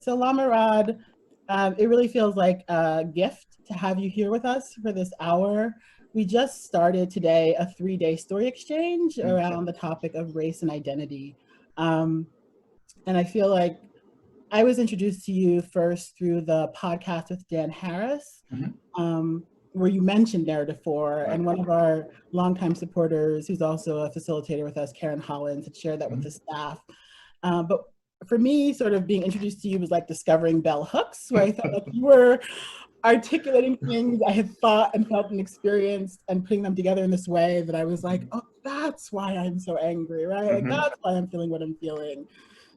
So Lama Rod, it really feels like a gift to have you here with us for this hour. We just started today a 3-day story exchange around the topic of race and identity. Um, and I feel like I was introduced to you first through the podcast with Dan Harris, where you mentioned narrative 4, and one of our longtime supporters, who's also a facilitator with us, Karen Hollins, had shared that with the staff. But for me, sort of being introduced to you was like discovering bell hooks, where I felt like you were articulating things I had thought and felt and experienced and putting them together in this way that I was like, oh, that's why I'm so angry, right? Like, that's why I'm feeling what I'm feeling.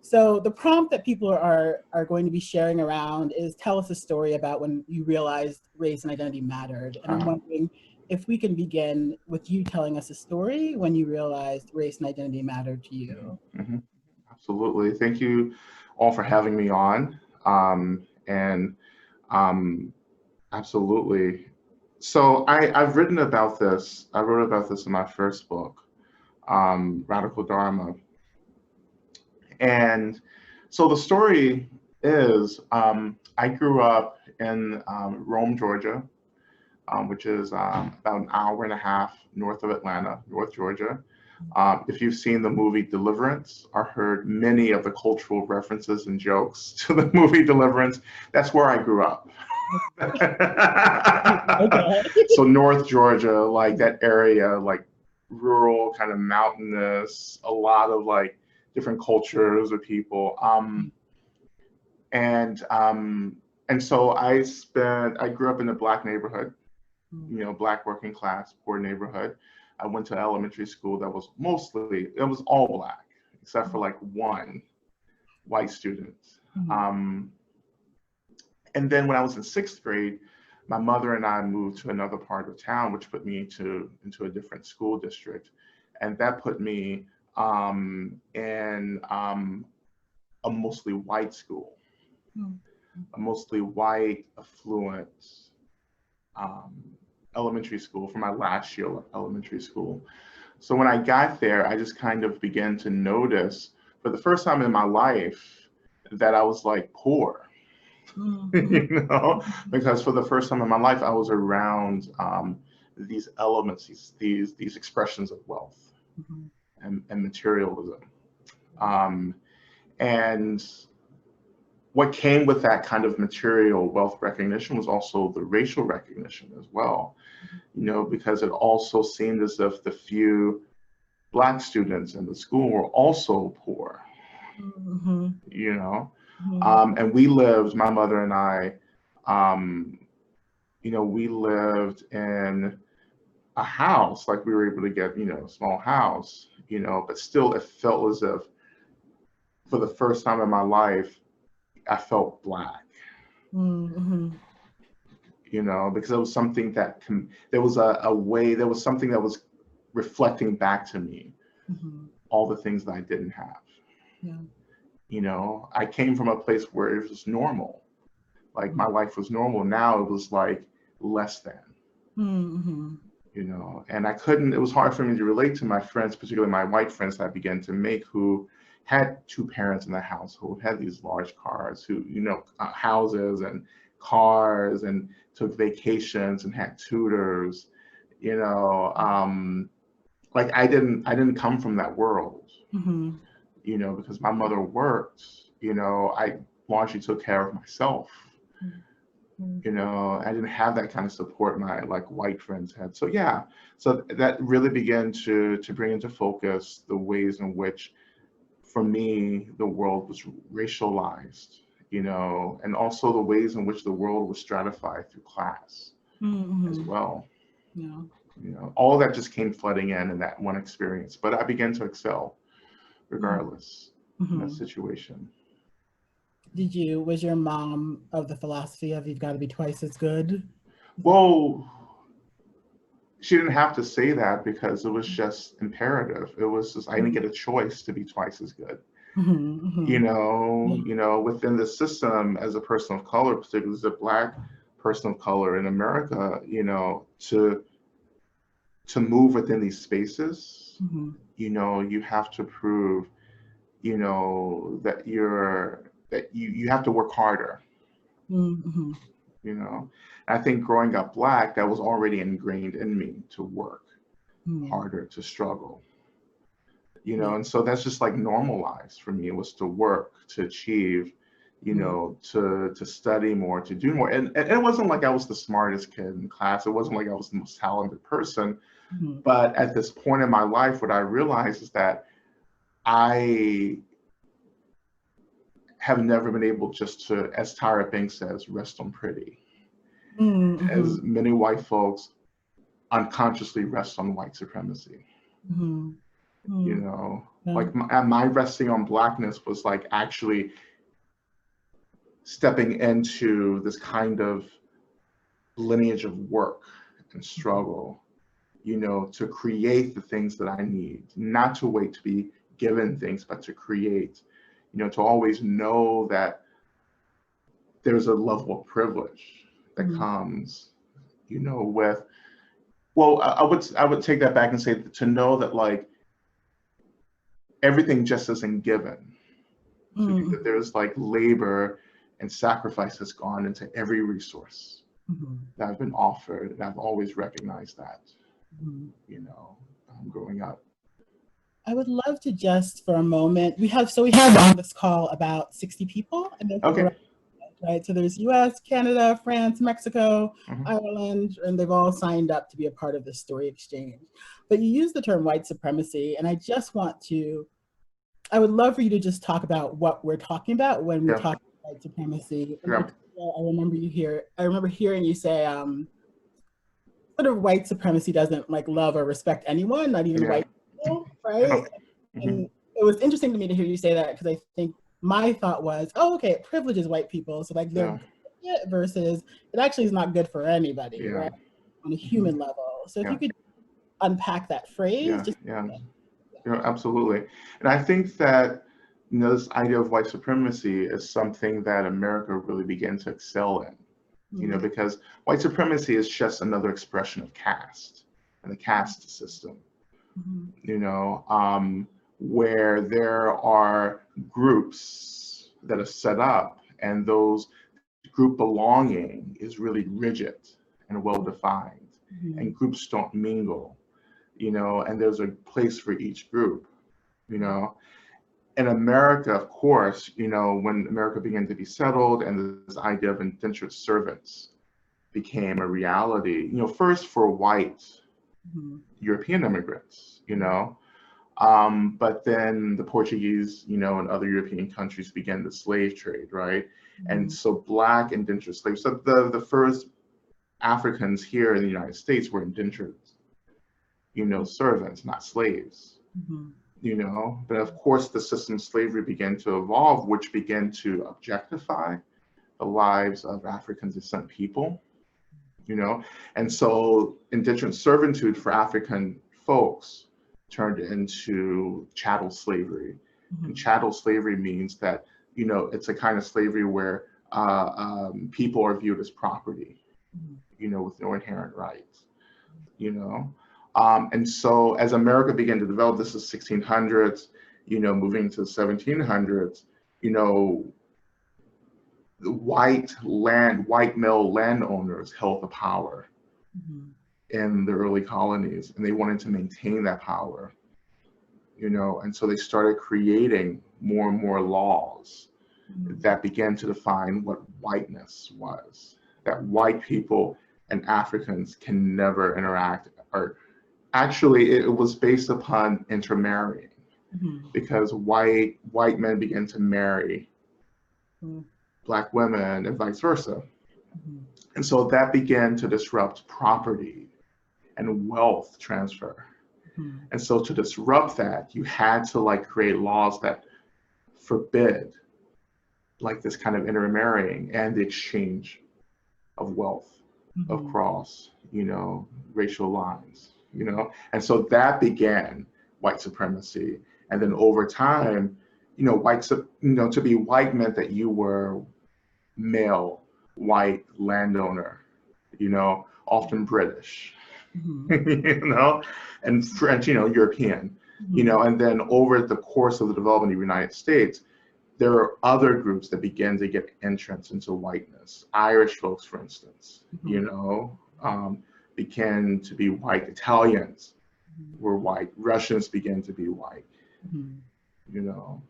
So the prompt that people are going to be sharing around is, tell us a story about when you realized race and identity mattered. And I'm wondering if we can begin with you telling us a story when you realized race and identity mattered to you. Absolutely. Thank you all for having me on. Absolutely. So I've written about this. I wrote about this in my first book, Radical Dharma. And so the story is, I grew up in Rome, Georgia, which is about an hour and a half north of Atlanta, North Georgia. If you've seen the movie Deliverance or heard many of the cultural references and jokes to the movie Deliverance, that's where I grew up. So North Georgia, like that area, like rural, kind of mountainous, a lot of like different cultures of people. And so I grew up in a Black neighborhood, Black working class, poor neighborhood. I went to elementary school that was it was all Black, except for like one white student. And then when I was in 6th grade, my mother and I moved to another part of town, which put me into a different school district. And that put me in a mostly white school, a mostly white, affluent elementary school for my last year of elementary school. So when I got there, I just kind of began to notice for the first time in my life that I was like poor, because for the first time in my life, I was around these elements, these expressions of wealth and materialism. And what came with that kind of material wealth recognition was also the racial recognition as well, because it also seemed as if the few Black students in the school were also poor, and we lived, my mother and I, we lived in a house, like we were able to get, a small house, but still it felt as if for the first time in my life, I felt Black, because it was something that there was a way, there was something that was reflecting back to me, all the things that I didn't have. I came from a place where it was normal, like my life was normal. Now it was like less than, and it was hard for me to relate to my friends, particularly my white friends that I began to make, who had 2 parents in the household, had these large cars, who, houses and cars, and took vacations and had tutors, like I didn't come from that world, because my mother worked, I largely took care of myself, I didn't have that kind of support my like white friends had. So yeah, so that really began to bring into focus the ways in which, for me, the world was racialized, and also the ways in which the world was stratified through class as well. All of that just came flooding in that one experience, but I began to excel regardless in that situation. Was your mom of the philosophy of you've got to be twice as good? Well, she didn't have to say that, because it was just imperative. It was just, I didn't get a choice to be twice as good. Within the system, as a person of color, particularly as a Black person of color in America, to move within these spaces, you have to prove, that you're that you have to work harder, Mm-hmm. you know. And I think growing up Black, that was already ingrained in me to work harder, to struggle, you know. And so that's just like normalized for me. It was to work, to achieve, you know, to study more, to do more. And it wasn't like I was the smartest kid in class. It wasn't like I was the most talented person. But at this point in my life, what I realized is that I have never been able just to, as Tyra Banks says, rest on pretty. As many white folks unconsciously rest on white supremacy. You know, like my resting on Blackness was like actually stepping into this kind of lineage of work and struggle, you know, to create the things that I need, not to wait to be given things, but to create, you know, to always know that there's a level of privilege that comes, you know, with, well, I would take that back and say to know that like everything just isn't given. That there's like labor and sacrifice that's gone into every resource that I've been offered, and I've always recognized that, you know, growing up. I would love to just for a moment, we have on this call about 60 people. Okay. Right, so there's US, Canada, France, Mexico, Ireland, and they've all signed up to be a part of this story exchange. But you use the term white supremacy, and I would love for you to just talk about what we're talking about when we talk about white supremacy. I remember hearing you say sort of white supremacy doesn't like love or respect anyone, not even white people, right? And it was interesting to me to hear you say that, because I think my thought was, oh, okay, it privileges white people, so like they're good versus it actually is not good for anybody, right? On a human level. So if you could unpack that phrase. Absolutely. And I think that, you know, this idea of white supremacy is something that America really began to excel in, you know, because white supremacy is just another expression of caste and the caste system, you know, where there are groups that are set up, and those group belonging is really rigid and well-defined, and groups don't mingle, you know, and there's a place for each group, you know. In America, of course, you know, when America began to be settled and this idea of indentured servants became a reality, you know, first for white European immigrants, you know, but then the Portuguese, you know, and other European countries began the slave trade, right? And so Black indentured slaves, so the first Africans here in the United States were indentured, you know, servants, not slaves, you know. But of course, the system of slavery began to evolve, which began to objectify the lives of African descent people, you know. And so indentured servitude for African folks turned into chattel slavery. And chattel slavery means that, you know, it's a kind of slavery where people are viewed as property, you know, with no inherent rights, you know. And so as America began to develop, this is 1600s, you know, moving to the 1700s, you know, the white male landowners held the power in the early colonies, and they wanted to maintain that power, you know. And so they started creating more and more laws that began to define what whiteness was, that white people and Africans can never interact, or actually it was based upon intermarrying, because white men began to marry Black women and vice versa. And so that began to disrupt property and wealth transfer. And so to disrupt that, you had to like create laws that forbid like this kind of intermarrying and the exchange of wealth across, you know, racial lines, you know. And so that began white supremacy. And then over time, you know, to be white meant that you were male, white landowner, you know, often British, you know, and French, you know, European, you know. And then over the course of the development of the United States, there are other groups that begin to get entrance into whiteness. Irish folks, for instance, you know, began to be white. Italians were white. Russians began to be white, you know.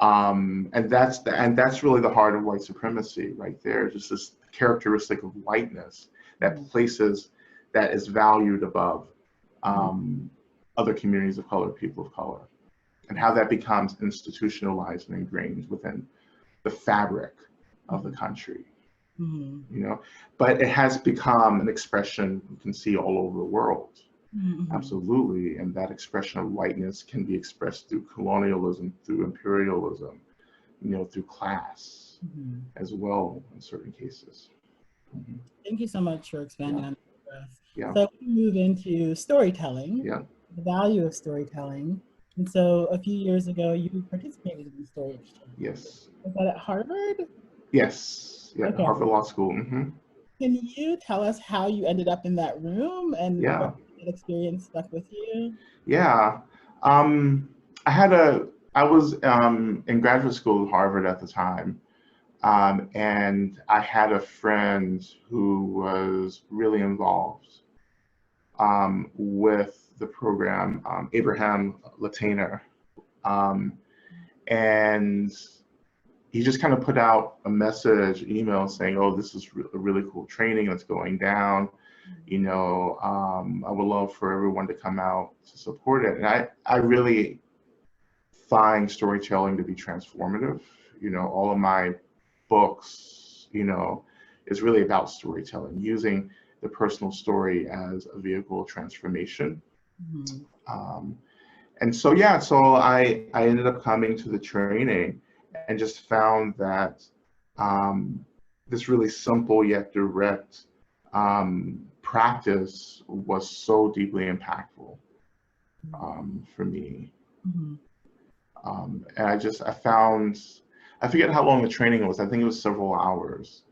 And that's really the heart of white supremacy right there, just this characteristic of whiteness that places that is valued above other communities of color, people of color, and how that becomes institutionalized and ingrained within the fabric of the country, you know. But it has become an expression you can see all over the world. Absolutely. And that expression of whiteness can be expressed through colonialism, through imperialism, you know, through class as well in certain cases. Thank you so much for expanding on that for us. Yeah. So we move into storytelling, the value of storytelling. And so a few years ago, you participated in the story exchange. Yes. Was that at Harvard? Yes. Yeah, okay. Harvard Law School. Can you tell us how you ended up in that room and what that experience stuck with you? Yeah. I was in graduate school at Harvard at the time. And I had a friend who was really involved with the program, Abraham Latiner. And he just kind of put out a message, email saying, oh, this is a really cool training that's going down. You know, I would love for everyone to come out to support it. And I really find storytelling to be transformative. You know, all of my books, you know, is really about storytelling, using the personal story as a vehicle of transformation. And so, yeah, so I ended up coming to the training and just found that this really simple yet direct practice was so deeply impactful for me. And I forget how long the training was. I think it was several hours,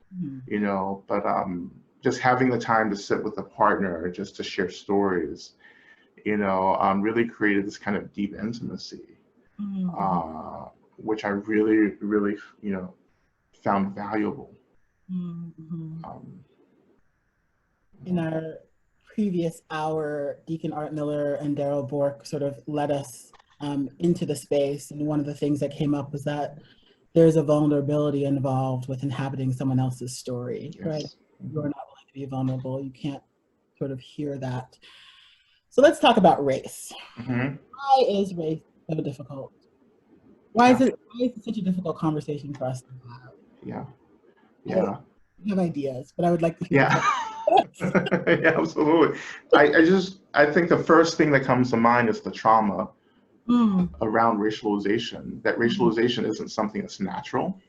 you know, but just having the time to sit with a partner, just to share stories, you know, really created this kind of deep intimacy, which I really, really, you know, found valuable. In our previous hour, Deacon Art Miller and Daryl Bork sort of led us into the space. And one of the things that came up was that there's a vulnerability involved with inhabiting someone else's story, right? You're not willing to be vulnerable. You can't sort of hear that. So let's talk about race. Why is race so difficult? Why is it such a difficult conversation for us to have? I have ideas, but I would like to hear. Yeah, absolutely. I think the first thing that comes to mind is the trauma around racialization. That racialization isn't something that's natural.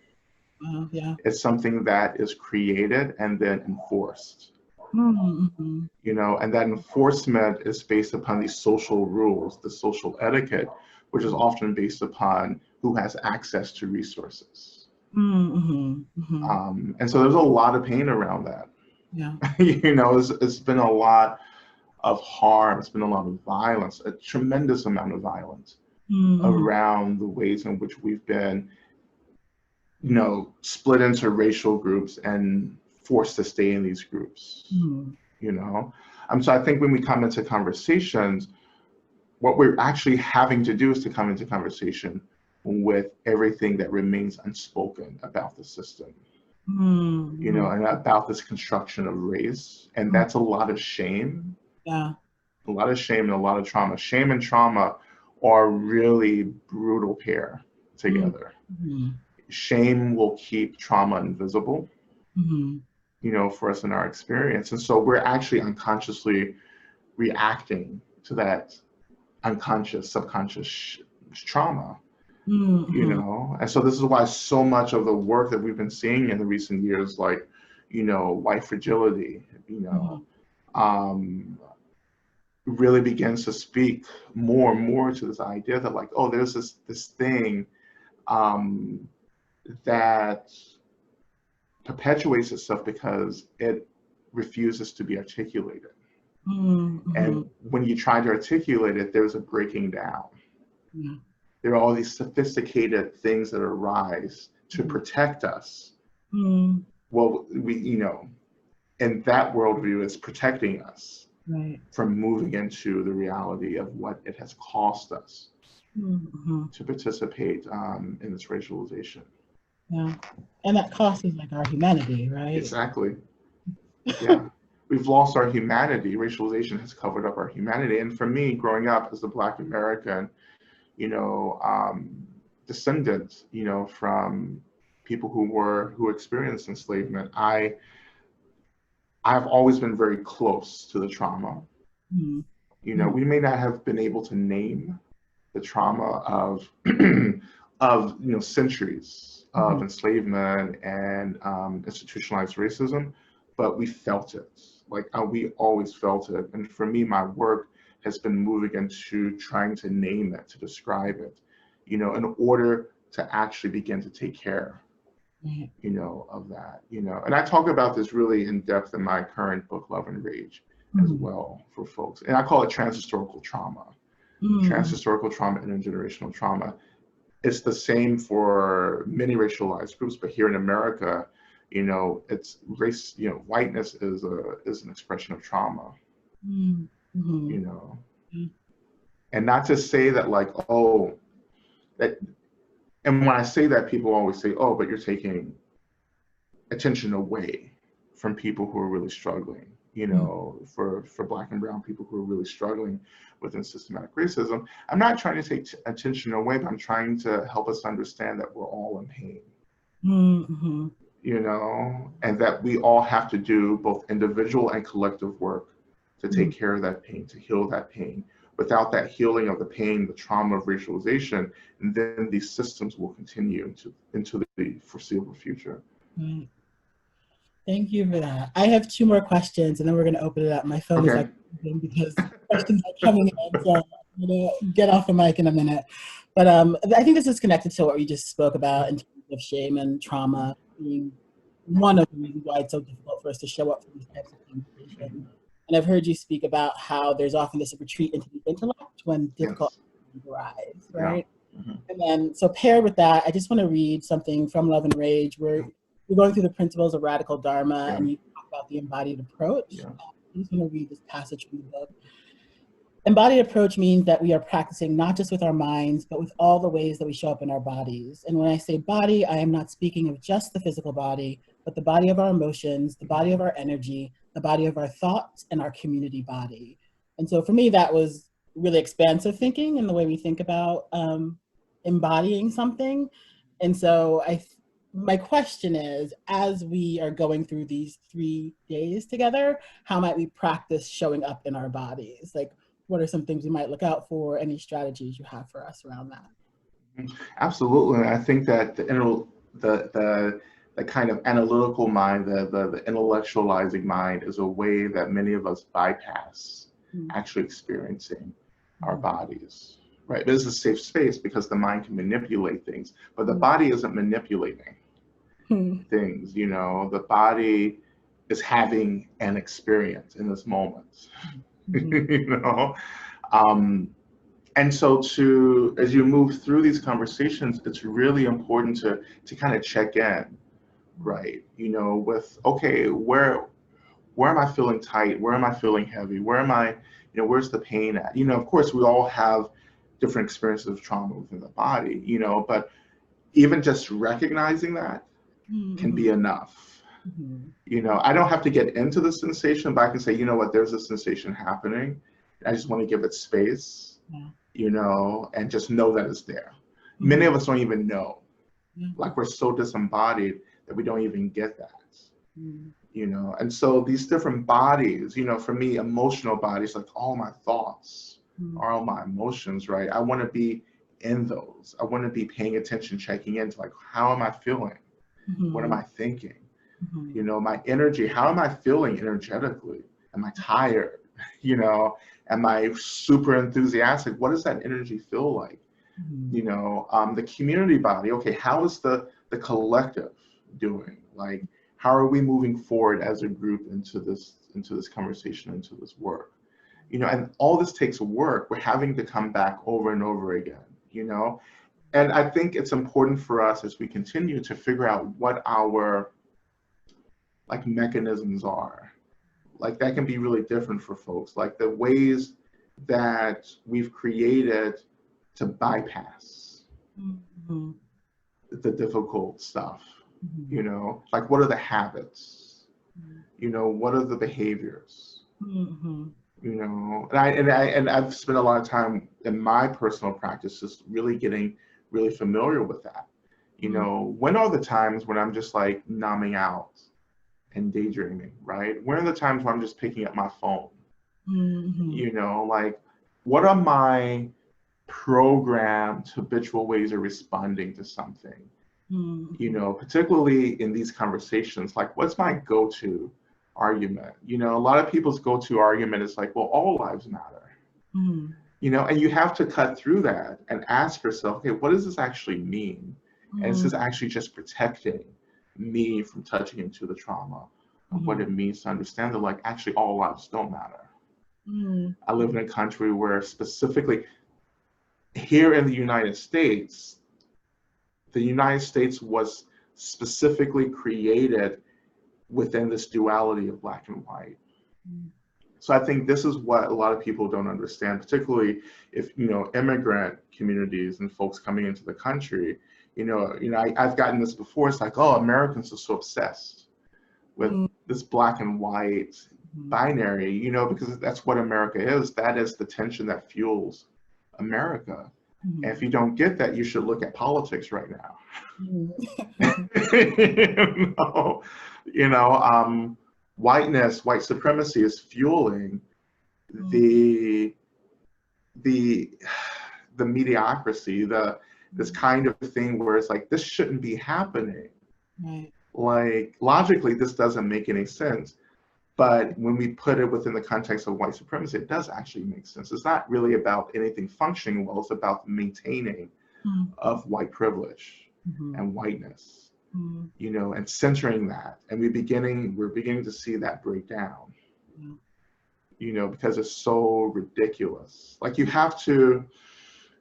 It's something that is created and then enforced. You know, and that enforcement is based upon these social rules, the social etiquette, which is often based upon who has access to resources. And so there's a lot of pain around that. You know, it's been a lot of harm. It's been a lot of violence, a tremendous amount of violence around the ways in which we've been, you know, split into racial groups and forced to stay in these groups, you know? So I think when we come into conversations, what we're actually having to do is to come into conversation with everything that remains unspoken about the system, you know, and about this construction of race. And that's a lot of shame. A lot of shame and a lot of trauma. Shame and trauma are really brutal pair together. Shame will keep trauma invisible, you know, for us in our experience. And so we're actually unconsciously reacting to that unconscious, subconscious trauma, you know? And so this is why so much of the work that we've been seeing in the recent years, like, you know, white fragility, you know, really begins to speak more and more to this idea that, like, oh, there's this thing that perpetuates itself because it refuses to be articulated. And when you try to articulate it, there's a breaking down. There are all these sophisticated things that arise to protect us. Well, and that worldview is protecting us from moving into the reality of what it has cost us to participate in this racialization. Yeah, and that cost is like our humanity, right? Exactly. Yeah, we've lost our humanity. Racialization has covered up our humanity. And for me, growing up as a Black American, descendant, from people who experienced enslavement, I've always been very close to the trauma. We may not have been able to name the trauma of of centuries of enslavement and institutionalized racism, but we felt it. Like we always felt it. And for me, my work has been moving into trying to name it, to describe it, in order to actually begin to take care, of that, And I talk about this really in depth in my current book, Love and Rage, as well for folks. And I call it transhistorical trauma. Transhistorical trauma, intergenerational trauma. It's the same for many racialized groups, but here in America, it's race. Whiteness is an expression of trauma. And not to say that that. And when I say that, people always say, "Oh, but you're taking attention away from people who are really struggling." For Black and brown people who are really struggling within systematic racism. I'm not trying to take attention away, but I'm trying to help us understand that we're all in pain. And that we all have to do both individual and collective work to take care of that pain, to heal that pain. Without that healing of the pain, the trauma of racialization, and then these systems will continue into the foreseeable future. Thank you for that. I have 2 more questions, and then we're going to open it up. My phone is like because questions are coming in, so I'm going to get off the mic in a minute. But I think this is connected to what we just spoke about in terms of shame and trauma being one of the reasons why it's so difficult for us to show up for these types of conversations. And I've heard you speak about how there's often this retreat into the intellect when difficult things arise, right? And then, so paired with that, I just want to read something from Love and Rage, where you're going through the principles of radical Dharma, and you talk about the embodied approach. I'm just going to read this passage from the book. Embodied approach means that we are practicing not just with our minds, but with all the ways that we show up in our bodies. And when I say body, I am not speaking of just the physical body, but the body of our emotions, the body of our energy, the body of our thoughts, and our community body. And so for me, that was really expansive thinking in the way we think about embodying something. And so my question is, as we are going through these 3 days together, how might we practice showing up in our bodies? Like, what are some things we might look out for? Any strategies you have for us around that? Absolutely. I think that the kind of analytical mind, the intellectualizing mind is a way that many of us bypass actually experiencing our bodies, right? This is a safe space because the mind can manipulate things, but the body isn't manipulating things, the body is having an experience in this moment, and so as you move through these conversations, it's really important to kind of check in, right? With, okay, where am I feeling tight? Where am I feeling heavy? Where am I, where's the pain at? Of course, we all have different experiences of trauma within the body, but even just recognizing that can be enough. I don't have to get into the sensation, but I can say, you know what, there's a sensation happening. I just want to give it space, and just know that it's there. Many of us don't even know. Like, we're so disembodied that we don't even get that. And so these different bodies, for me, emotional bodies, like all my thoughts are all my emotions, right? I want to be in those. I want to be paying attention, checking into, like, how am I feeling? What am I thinking? My energy, how am I feeling energetically? Am I tired? Am I super enthusiastic? What does that energy feel like? The community body, okay, how is the collective doing? Like, how are we moving forward as a group into this conversation, into this work? And all this takes work. We're having to come back over and over again, you know? And I think it's important for us as we continue to figure out what our like mechanisms are. Like that can be really different for folks, like the ways that we've created to bypass Mm-hmm. the difficult stuff, Mm-hmm. you know, like what are the habits, Mm-hmm. you know, what are the behaviors, Mm-hmm. you know, and I've spent a lot of time in my personal practice just really getting really familiar with that. You know, when are the times when I'm just like numbing out and daydreaming, right? When are the times when I'm just picking up my phone? Mm-hmm. You know, like what are my programmed habitual ways of responding to something? Mm-hmm. You know, particularly in these conversations, like what's my go-to argument? You know, a lot of people's go-to argument is like, well, all lives matter. Mm-hmm. You know, and you have to cut through that and ask yourself, okay, what does this actually mean? And is this actually just protecting me from touching into the trauma of what it means to understand that like actually all lives don't matter. Mm-hmm. I live in a country where specifically here in the United States was specifically created within this duality of black and white. So I think this is what a lot of people don't understand, particularly if, you know, immigrant communities and folks coming into the country, I've gotten this before. It's like, oh, Americans are so obsessed with this black and white binary, you know, because that's what America is. That is the tension that fuels America. And if you don't get that, you should look at politics right now. Whiteness, white supremacy is fueling the mediocrity, this kind of thing where it's like, this shouldn't be happening. Right. Like logically, this doesn't make any sense. But when we put it within the context of white supremacy, it does actually make sense. It's not really about anything functioning well, it's about maintaining of white privilege and whiteness, you know, and centering that. And we're beginning to see that break down, you know, because it's so ridiculous. Like you have to,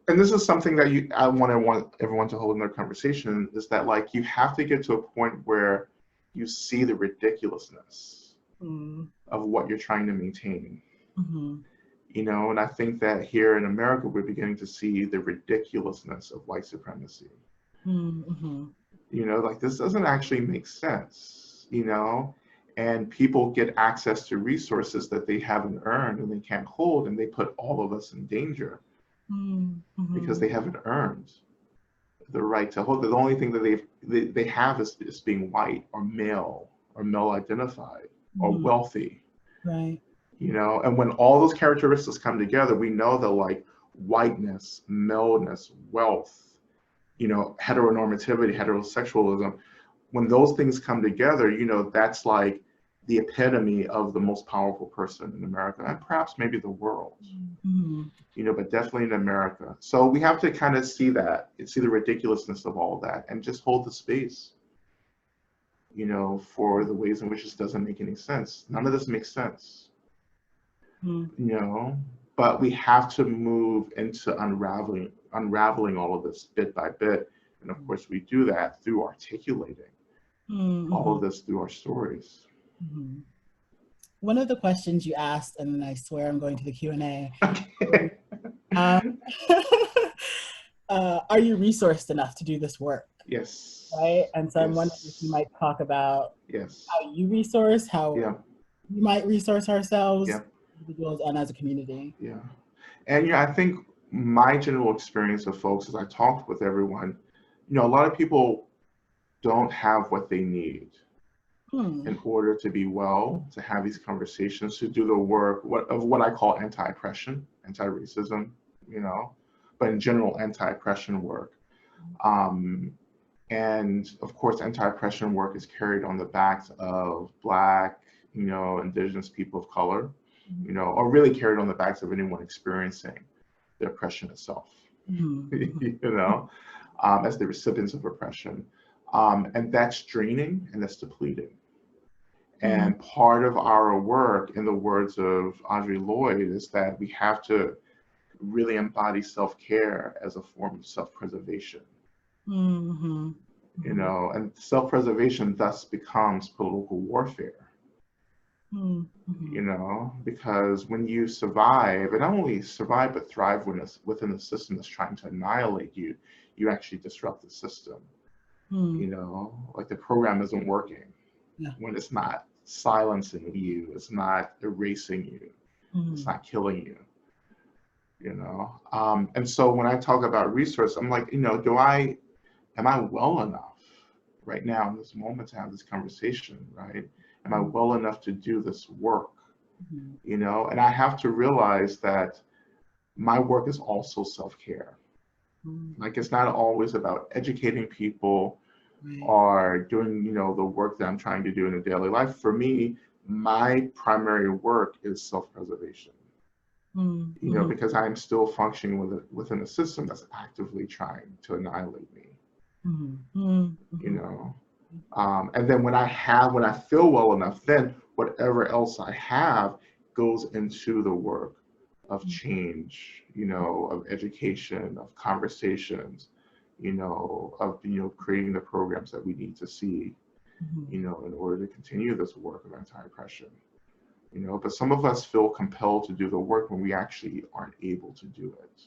and this is something that I want everyone to hold in their conversation, is that like you have to get to a point where you see the ridiculousness of what you're trying to maintain. You know, and I think that here in America, we're beginning to see the ridiculousness of white supremacy. You know, like this doesn't actually make sense, you know, and people get access to resources that they haven't earned and they can't hold, and they put all of us in danger because they haven't earned the right to hold. The only thing that they have is being white or male identified or wealthy. Right. You know, and when all those characteristics come together, we know that like whiteness, maleness, wealth, you know, heteronormativity, heterosexualism, when those things come together, you know, that's like the epitome of the most powerful person in America, and perhaps maybe the world, you know, but definitely in America. So we have to kind of see that, see the ridiculousness of all of that, and just hold the space, you know, for the ways in which this doesn't make any sense. None of this makes sense. You know, but we have to move into unraveling all of this bit by bit. And of course, we do that through articulating all of this through our stories. One of the questions you asked, and I swear I'm going to the Q&A, are you resourced enough to do this work? Yes. Right? And so I'm wondering if you might talk about how you resource, how we might resource ourselves, individuals and as a community. Yeah. And yeah, I think my general experience of folks as I talked with everyone, you know, a lot of people don't have what they need in order to be well, to have these conversations, to do the work of what I call anti-oppression, anti-racism, you know, but in general, anti-oppression work. And of course, anti-oppression work is carried on the backs of Black, you know, Indigenous people of color, you know, or really carried on the backs of anyone experiencing the oppression itself, you know, as the recipients of oppression. And that's draining and that's depleting. And part of our work, in the words of Audre Lorde, is that we have to really embody self-care as a form of self-preservation. Mm-hmm. You know, and self-preservation thus becomes political warfare. Mm-hmm. You know, because when you survive, and not only survive but thrive within a system that's trying to annihilate you, you actually disrupt the system. Mm. You know, like the program isn't working Yeah. when it's not silencing you, it's not erasing you, it's not killing you. You know, and so when I talk about resource, I'm like, you know, am I well enough right now in this moment to have this conversation, right? Am I well enough to do this work? You know, and I have to realize that my work is also self-care. Like, it's not always about educating people or doing, you know, the work that I'm trying to do in a daily life. For me, my primary work is self-preservation. You know, because I'm still functioning within a system that's actively trying to annihilate me. You know, and then when I feel well enough, then whatever else I have goes into the work of change, you know, of education, of conversations, you know, of, you know, creating the programs that we need to see, you know, in order to continue this work of anti-oppression. You know, but some of us feel compelled to do the work when we actually aren't able to do it.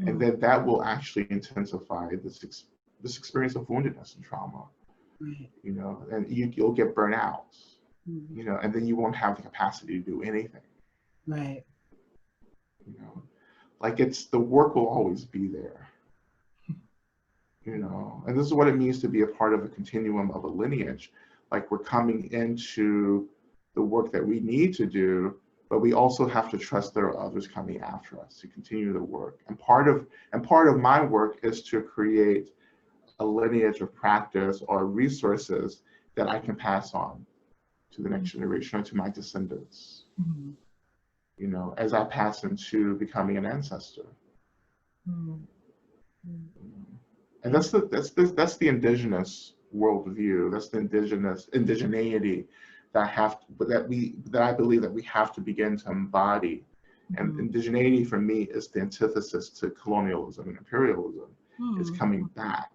And then that will actually intensify this experience of woundedness and trauma. You know, and you'll get burnt out, you know, and then you won't have the capacity to do anything. Right. You know, like the work will always be there. You know, and this is what it means to be a part of a continuum of a lineage. Like, we're coming into the work that we need to do, but we also have to trust there are others coming after us to continue the work. And part of my work is to create a lineage of practice or resources that I can pass on to the next generation or to my descendants. You know, as I pass into becoming an ancestor. And that's the indigenous worldview. That's the indigeneity that I believe that we have to begin to embody. And indigeneity for me is the antithesis to colonialism and imperialism. It's coming back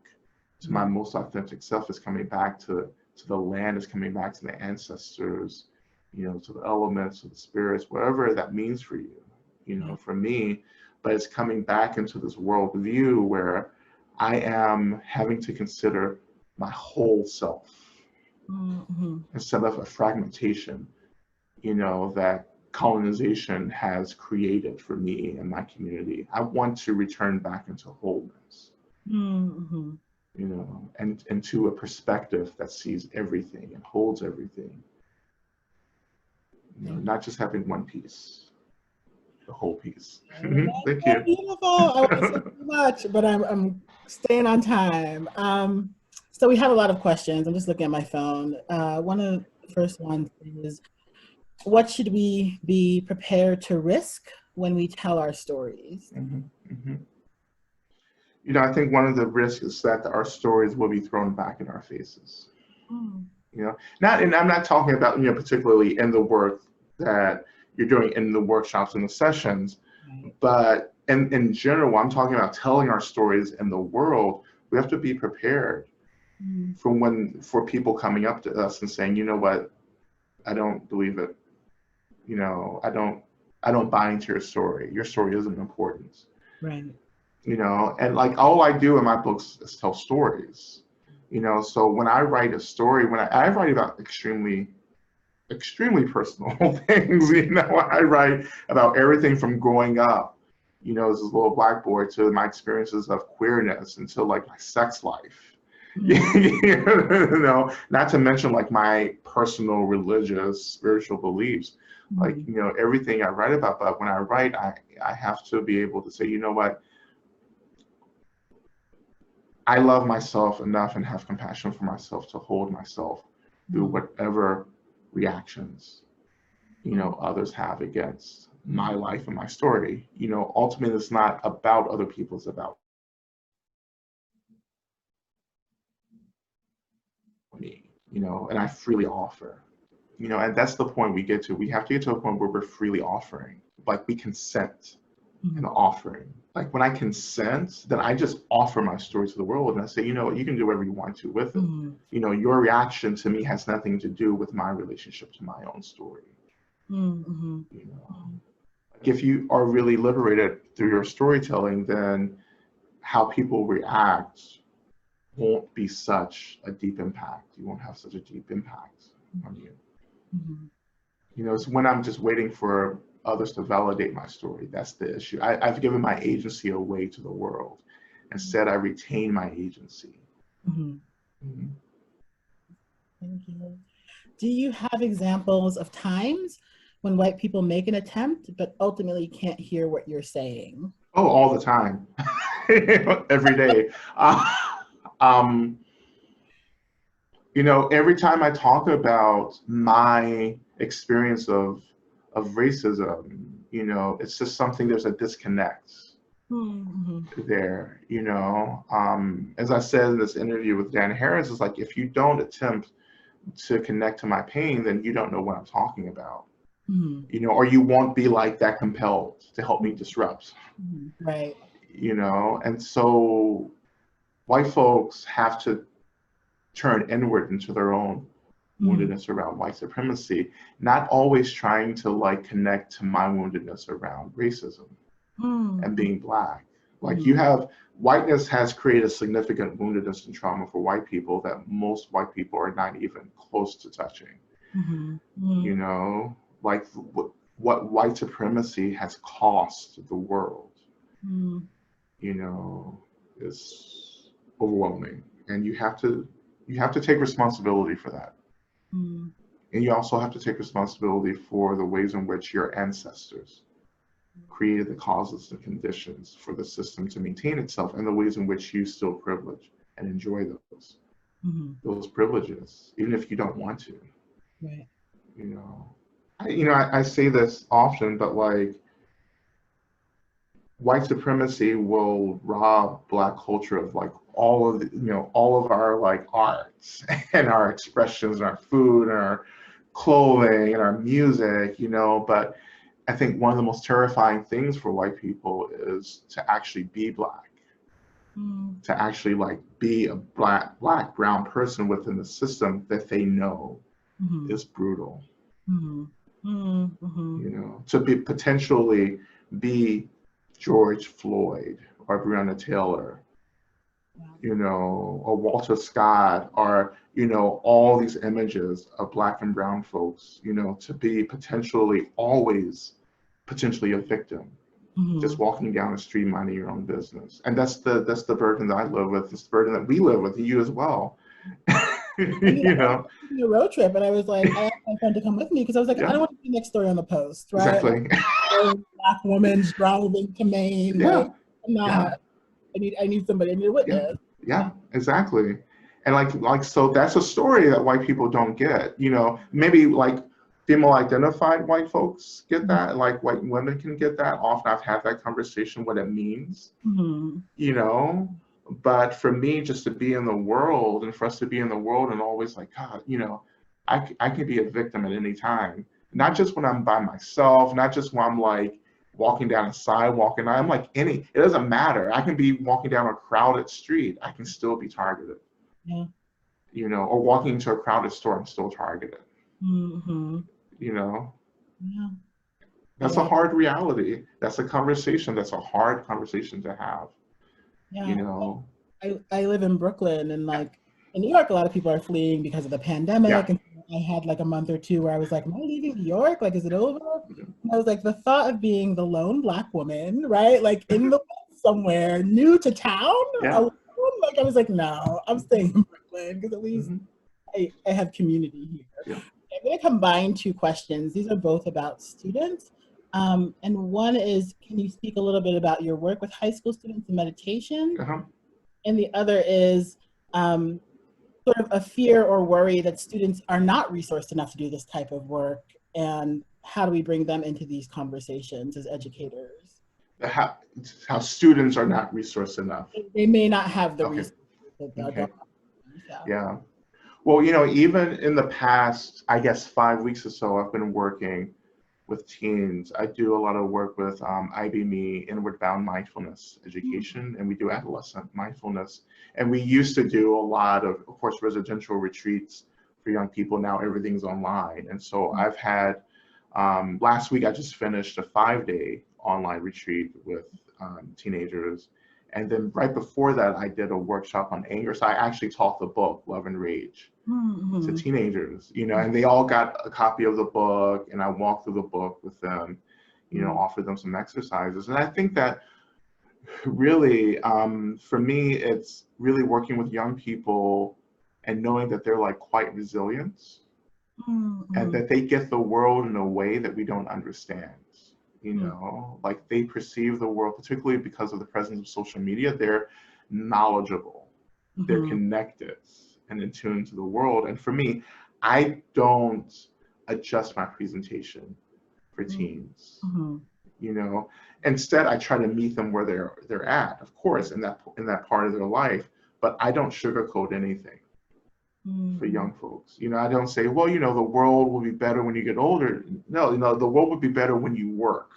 to my most authentic self. It's coming back to the land. It's coming back to the ancestors, you know, to the elements, to the spirits, whatever that means for you, you know, for me. But it's coming back into this worldview where I am having to consider my whole self instead of a fragmentation, you know, that colonization has created for me and my community. I want to return back into wholeness, you know, and to a perspective that sees everything and holds everything, you know, not just having one piece, the whole piece. Thank you. Beautiful. I want to say too much, but I'm staying on time. So we have a lot of questions. I'm just looking at my phone. One of the first ones is, what should we be prepared to risk when we tell our stories? You know, I think one of the risks is that our stories will be thrown back in our faces. You know, and I'm not talking about, you know, particularly in the work that you're doing in the workshops and the sessions, but in general, I'm talking about telling our stories in the world. We have to be prepared for people coming up to us and saying, you know what, I don't believe it. You know, I don't buy into your story. Your story isn't important. Right. You know, and like all I do in my books is tell stories. You know, so when I write a story, when I write about extremely personal things, you know, I write about everything from growing up, you know, as a little black boy, to my experiences of queerness, until like my sex life. You know, not to mention like my personal religious, spiritual beliefs, like, you know, everything I write about. But when I write, I have to be able to say, you know what, I love myself enough and have compassion for myself to hold myself through whatever reactions, you know, others have against my life and my story. You know, ultimately, it's not about other people, it's about me, you know, and I freely offer, you know, and that's the point we get to. We have to get to a point where we're freely offering, like we consent, and the offering. Like when I consent, then I just offer my story to the world and I say, you know what, you can do whatever you want to with it. You know, your reaction to me has nothing to do with my relationship to my own story. You know, like if you are really liberated through your storytelling, then how people react won't be such a deep impact. You won't have such a deep impact on you. You know, it's when I'm just waiting for others to validate my story. That's the issue. I've given my agency away to the world. Instead, I retain my agency. Thank you. Do you have examples of times when white people make an attempt, but ultimately can't hear what you're saying? Oh, all the time. Every day. You know, every time I talk about my experience of racism, you know, it's just something, there's a disconnect there, you know. As I said in this interview with Dan Harris, it's like, if you don't attempt to connect to my pain, then you don't know what I'm talking about. You know, or you won't be like that compelled to help me disrupt. Right. You know, and so white folks have to turn inward into their own woundedness around white supremacy, not always trying to like connect to my woundedness around racism and being Black. Like you have, whiteness has created significant woundedness and trauma for white people that most white people are not even close to touching. You know, like what white supremacy has cost the world, you know, is overwhelming. And you have to take responsibility for that. And you also have to take responsibility for the ways in which your ancestors created the causes and conditions for the system to maintain itself, and the ways in which you still privilege and enjoy those privileges, even if you don't want to. Right. You know, I say this often, but like, white supremacy will rob Black culture of like all of the, you know, all of our like arts and our expressions and our food and our clothing and our music, you know. But I think one of the most terrifying things for white people is to actually be Black, to actually like be a black, brown person within the system that they know is brutal. You know, to be potentially be George Floyd or Breonna Taylor, you know, or Walter Scott, or, you know, all these images of Black and brown folks, you know, to be always potentially a victim, just walking down the street minding your own business. And that's the burden that I live with. It's the burden that we live with, you as well. You know, a road trip, and I was like, I asked my friend to come with me because I was like, I don't want to be next story on the post, right? Exactly. Like, Black woman's driving to Maine. Like, I'm not. I need somebody. I need a witness. Yeah, exactly. And like so that's a story that white people don't get. You know, maybe like female identified white folks get that, like white women can get that. Often I've had that conversation, what it means, you know. But for me, just to be in the world, and for us to be in the world and always like, God, you know, I can be a victim at any time. Not just when I'm by myself, not just when I'm like walking down a sidewalk, and I'm like it doesn't matter. I can be walking down a crowded street, I can still be targeted. You know, or walking into a crowded store, I'm still targeted. You know, that's a hard reality. That's a conversation. That's a hard conversation to have. You know, I live in Brooklyn, and like in New York, a lot of people are fleeing because of the pandemic. And I had like a month or two where I was like, am I leaving New York? Like, is it over? And I was like, the thought of being the lone Black woman, right? Like in the West somewhere, new to town, alone, like I was like, no, I'm staying in Brooklyn because at least I have community here. I'm going to combine two questions. These are both about students. And one is, can you speak a little bit about your work with high school students in meditation? And the other is sort of a fear or worry that students are not resourced enough to do this type of work, and how do we bring them into these conversations as educators? How students are not resourced enough. They may not have the resources. Well, you know, even in the past, I guess 5 weeks or so, I've been working with teens. I do a lot of work with IBME, Inward Bound Mindfulness Education, and we do adolescent mindfulness. And we used to do a lot of course, residential retreats for young people. Now everything's online. And so I've had, last week I just finished a 5-day online retreat with teenagers. And then right before that, I did a workshop on anger. So I actually taught the book, Love and Rage, to teenagers, you know, and they all got a copy of the book, and I walked through the book with them, you know, offered them some exercises. And I think that really, for me, it's really working with young people and knowing that they're like quite resilient and that they get the world in a way that we don't understand. You know, like they perceive the world, particularly because of the presence of social media, they're knowledgeable, they're connected and in tune to the world. And for me, I don't adjust my presentation for teens. You know, instead I try to meet them where they're at, of course, in that part of their life, but I don't sugarcoat anything for young folks. You know, I don't say, well, you know, the world will be better when you get older. No, you know, the world would be better when you work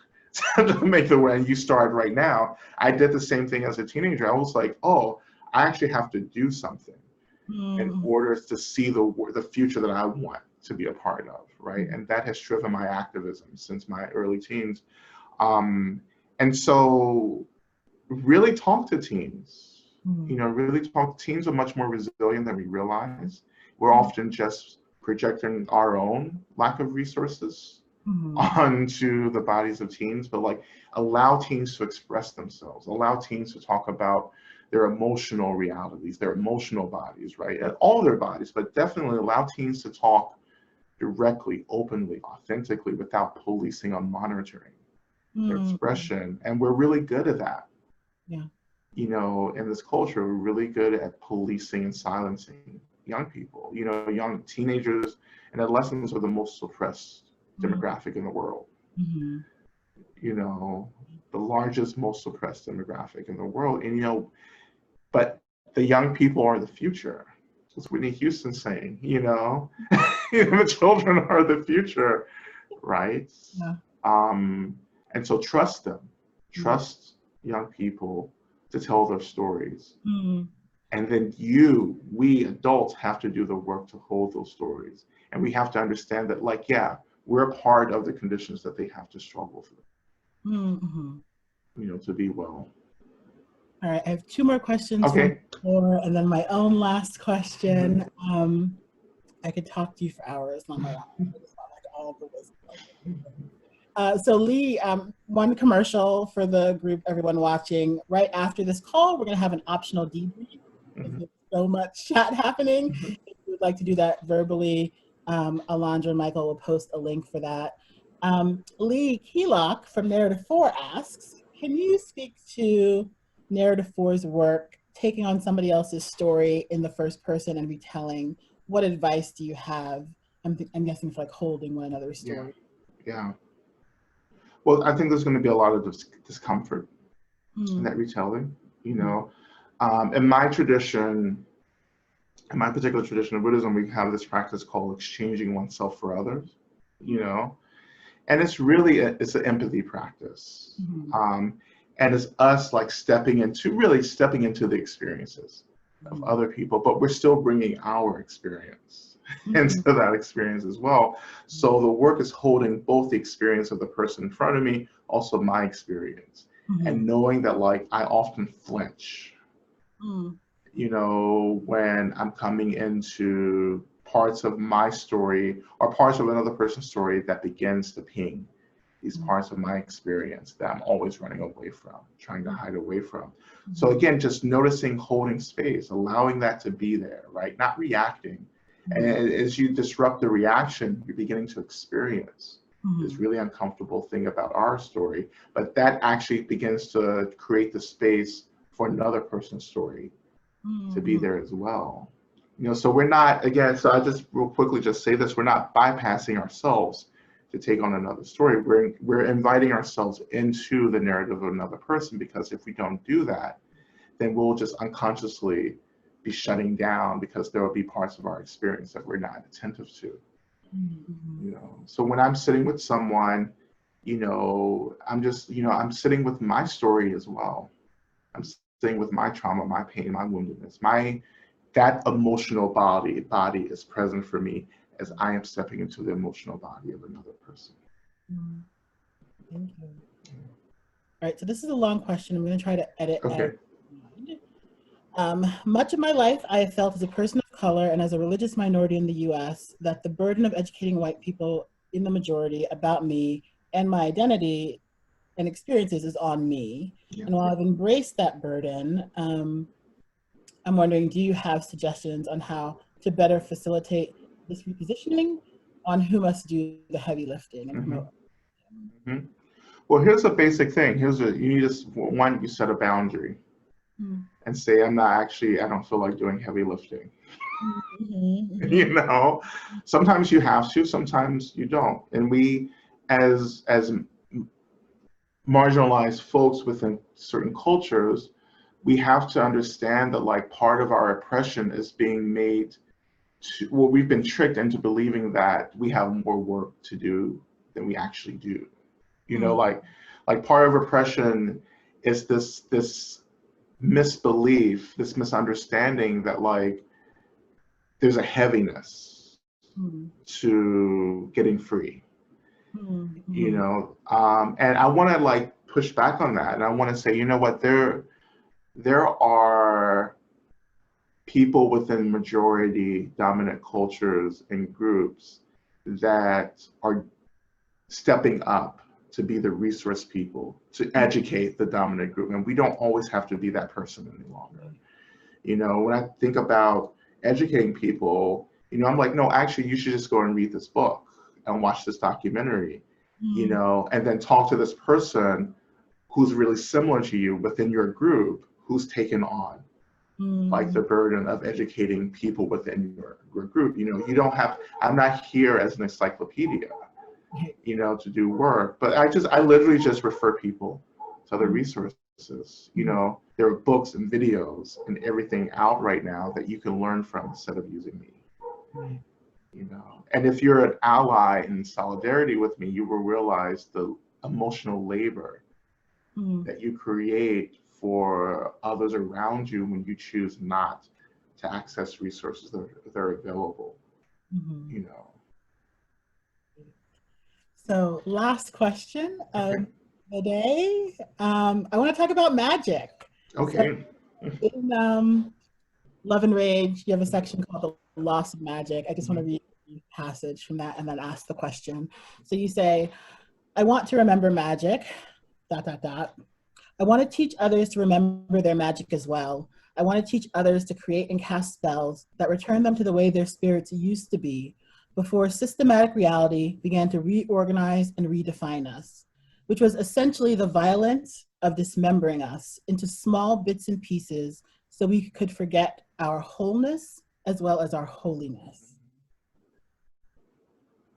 to make the way, and you start right now. I did the same thing as a teenager. I was like, oh, I actually have to do something in order to see the future that I want to be a part of, right? And that has driven my activism since my early teens. And so really talk to teens. You know, really talk. Teens are much more resilient than we realize. We're often just projecting our own lack of resources onto the bodies of teens, but like allow teens to express themselves, allow teens to talk about their emotional realities, their emotional bodies, right? And all their bodies, but definitely allow teens to talk directly, openly, authentically, without policing or monitoring their expression. And we're really good at that. Yeah. You know, in this culture, we're really good at policing and silencing young people. You know, young teenagers and adolescents are the most suppressed demographic in the world. You know, the largest, most suppressed demographic in the world. And, you know, but the young people are the future. That's Whitney Houston saying, you know, the children are the future, right? Yeah. And so trust them, trust young people to tell their stories. And then we adults have to do the work to hold those stories. And we have to understand that, like, yeah, we're part of the conditions that they have to struggle through, you know, to be well. All right, I have 2 more questions Okay. from before, and then my own last question. I could talk to you for hours on my own. I just want like all the wisdom. So Lee, one commercial for the group, everyone watching. Right after this call, we're going to have an optional debrief. There's so much chat happening. If you would like to do that verbally, Alondra and Michael will post a link for that. Lee Keelock from Narrative 4 asks, can you speak to Narrative 4's work, taking on somebody else's story in the first person and retelling? What advice do you have? I'm guessing for like holding one another's story. Yeah. Well, I think there's going to be a lot of discomfort in that retelling, you know. In my tradition, in my particular tradition of Buddhism, we have this practice called exchanging oneself for others, you know. And it's really, it's an empathy practice. And it's us like stepping into the experiences of other people, but we're still bringing our experience into that experience as well. So the work is holding both the experience of the person in front of me, also my experience, and knowing that like I often flinch, you know, when I'm coming into parts of my story or parts of another person's story that begins to ping these parts of my experience that I'm always running away from, trying to hide away from. So again, just noticing, holding space, allowing that to be there, right? Not reacting. And as you disrupt the reaction, you're beginning to experience this really uncomfortable thing about our story, but that actually begins to create the space for another person's story to be there as well. You know, so we're not, again, so I just real quickly just say this, we're not bypassing ourselves to take on another story. We're inviting ourselves into the narrative of another person, because if we don't do that, then we'll just unconsciously be shutting down, because there will be parts of our experience that we're not attentive to. You know, so when I'm sitting with someone I'm just, I'm sitting with my story as well. I'm sitting with my trauma, my pain, my woundedness, that emotional body is present for me as I am stepping into the emotional body of another person. Thank you. All right, so this is a long question. I'm going to try to edit. Okay. Much of my life, I have felt as a person of color and as a religious minority in the US that the burden of educating white people in the majority about me and my identity and experiences is on me. Yeah. And while I've embraced that burden, I'm wondering, do you have suggestions on how to better facilitate this repositioning, on who must do the heavy lifting and promote? Well, here's a basic thing. You need to, you set a boundary and say, I don't feel like doing heavy lifting. Sometimes you have to, sometimes you don't. And we, as marginalized folks within certain cultures, we have to understand that like part of our oppression is being made to, well, we've been tricked into believing that we have more work to do than we actually do. Like part of oppression is this misbelief, this misunderstanding that like there's a heaviness to getting free. And I want to like push back on that, and I want to say, you know what, there are people within majority dominant cultures and groups that are stepping up to be the resource people, to educate the dominant group, and we don't always have to be that person any longer. When I think about educating people, I'm like, no, actually, you should just go and read this book and watch this documentary, and then talk to this person who's really similar to you within your group, who's taken on like the burden of educating people within your group. I'm not here as an encyclopedia, to do work, but I literally just refer people to other resources. There are books and videos and everything out right now that you can learn from instead of using me. And if you're an ally in solidarity with me, you will realize the emotional labor that you create for others around you when you choose not to access resources that are available. So last question of the day. I want to talk about magic. Okay. So in Love and Rage, you have a section called The Loss of Magic. I just want to read a passage from that and then ask the question. So you say, I want to remember magic, ... I want to teach others to remember their magic as well. I want to teach others to create and cast spells that return them to the way their spirits used to be before systematic reality began to reorganize and redefine us, which was essentially the violence of dismembering us into small bits and pieces so we could forget our wholeness as well as our holiness.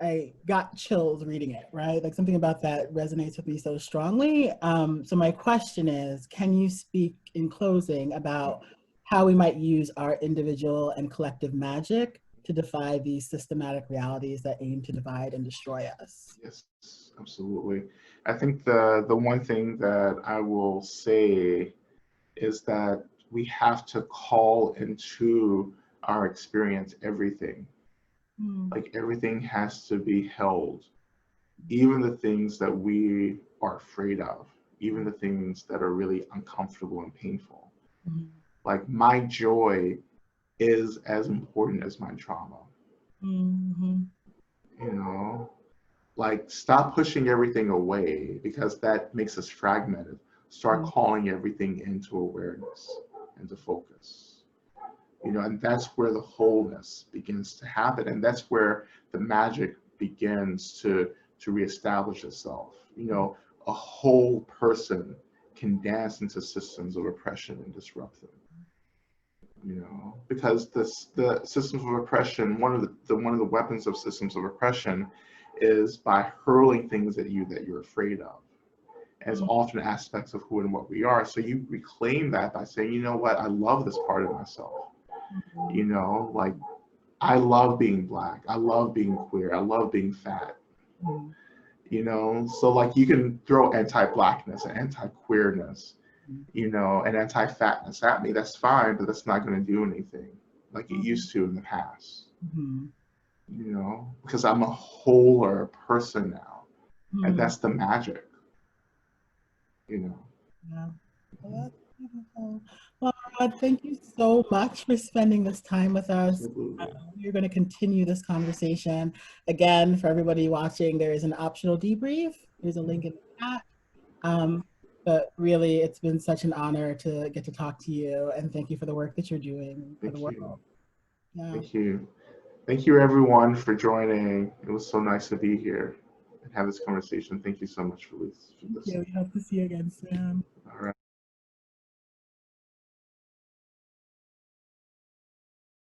I got chills reading it, right? Like something about that resonates with me so strongly. So my question is, can you speak in closing about how we might use our individual and collective magic to defy these systematic realities that aim to divide and destroy us? Yes, absolutely. I think the one thing that I will say is that we have to call into our experience everything. Like everything has to be held, even the things that we are afraid of, even the things that are really uncomfortable and painful. Like my joy is as important as my trauma. Like stop pushing everything away because that makes us fragmented. Start calling everything into awareness, into focus. And that's where the wholeness begins to happen. And that's where the magic begins to reestablish itself. A whole person can dance into systems of oppression and disrupt them. Because the systems of oppression, one of the weapons of systems of oppression is by hurling things at you that you're afraid of as alternate aspects of who and what we are. So you reclaim that by saying, you know what, I love this part of myself. Like I love being Black, I love being queer, I love being fat. you know? So like you can throw anti-blackness and anti-queerness, you know, and anti-fatness at me. That's fine, but that's not going to do anything like it used to in the past, you know, because I'm a wholer person now, and that's the magic, you know. Yeah. Well, that's beautiful. Well, Rod, thank you so much for spending this time with us. Absolutely. We're going to continue this conversation. Again, for everybody watching, there is an optional debrief. There's a link in the chat. But really, it's been such an honor to get to talk to you, and thank you for the work that you're doing for the world. Yeah. Thank you. Thank you, everyone, for joining. It was so nice to be here and have this conversation. Thank you so much, Felice. Yeah, we hope to see you again soon. All right.